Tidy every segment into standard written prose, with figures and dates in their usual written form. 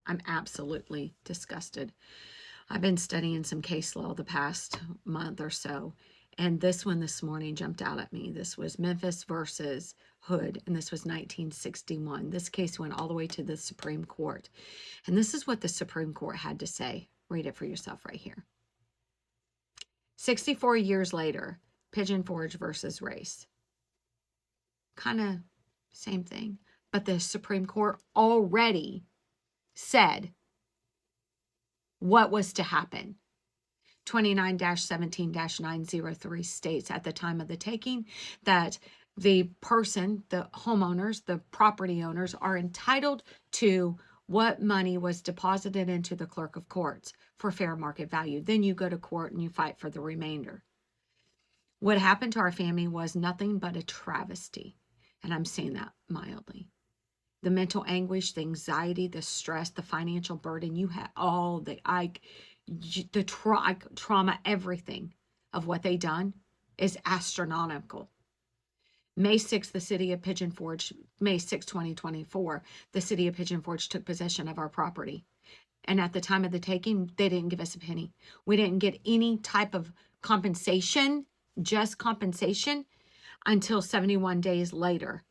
I'm absolutely disgusted. I've been studying some case law the past month or so, and this one this morning jumped out at me. This was Memphis versus Hood, and this was 1961. This case went all the way to the Supreme Court, and this is what the Supreme Court had to say. Read it for yourself right here. 64 years later, Pigeon Forge versus race. Kind of same thing, but the Supreme Court already said what was to happen. 29-17-903 states at the time of the taking that the person, the homeowners, the property owners are entitled to what money was deposited into the clerk of courts for fair market value. Then you go to court and you fight for the remainder. What happened to our family was nothing but a travesty. And I'm saying that mildly. The mental anguish, the anxiety, the stress, the financial burden, you had all the trauma, everything of what they done is astronomical. May 6th, the city of Pigeon Forge, May 6, 2024, the city of Pigeon Forge took possession of our property. And at the time of the taking, they didn't give us a penny. We didn't get any type of compensation, just compensation, until 71 days later.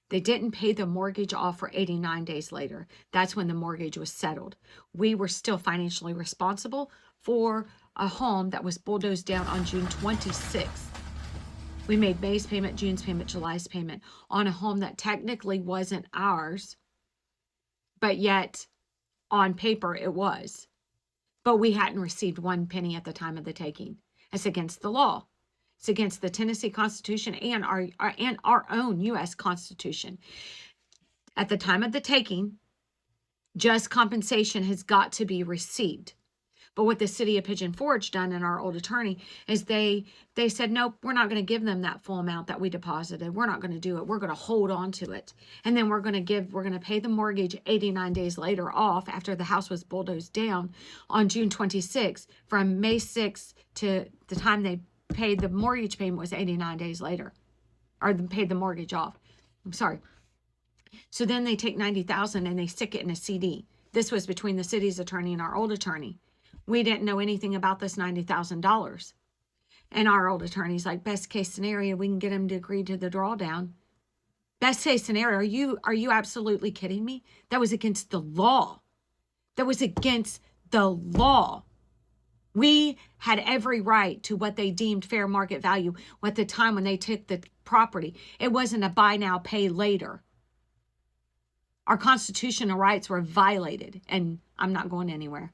They didn't pay the mortgage off for 89 days later. That's when the mortgage was settled. We were still financially responsible for a home that was bulldozed down on June 26th. We made May's payment, June's payment, July's payment on a home that technically wasn't ours, but yet on paper it was. But we hadn't received one penny at the time of the taking. It's against the law. It's against the Tennessee Constitution and our own U.S. Constitution. At the time of the taking, just compensation has got to be received. But what the city of Pigeon Forge done, and our old attorney, is they said, nope, we're not going to give them that full amount that we deposited. We're not going to do it. We're going to hold on to it. And then we're going to pay the mortgage 89 days later off after the house was bulldozed down on June 26th. From May 6th to the time they paid the mortgage payment was 89 days later, or paid the mortgage off. I'm sorry. So then they take $90,000 and they stick it in a CD. This was between the city's attorney and our old attorney. We didn't know anything about this $90,000. And our old attorney's like, best case scenario, we can get him to agree to the drawdown. Best case scenario, are you absolutely kidding me? That was against the law. That was against the law. We had every right to what they deemed fair market value at the time when they took the property. It wasn't a buy now, pay later. Our constitutional rights were violated, and I'm not going anywhere.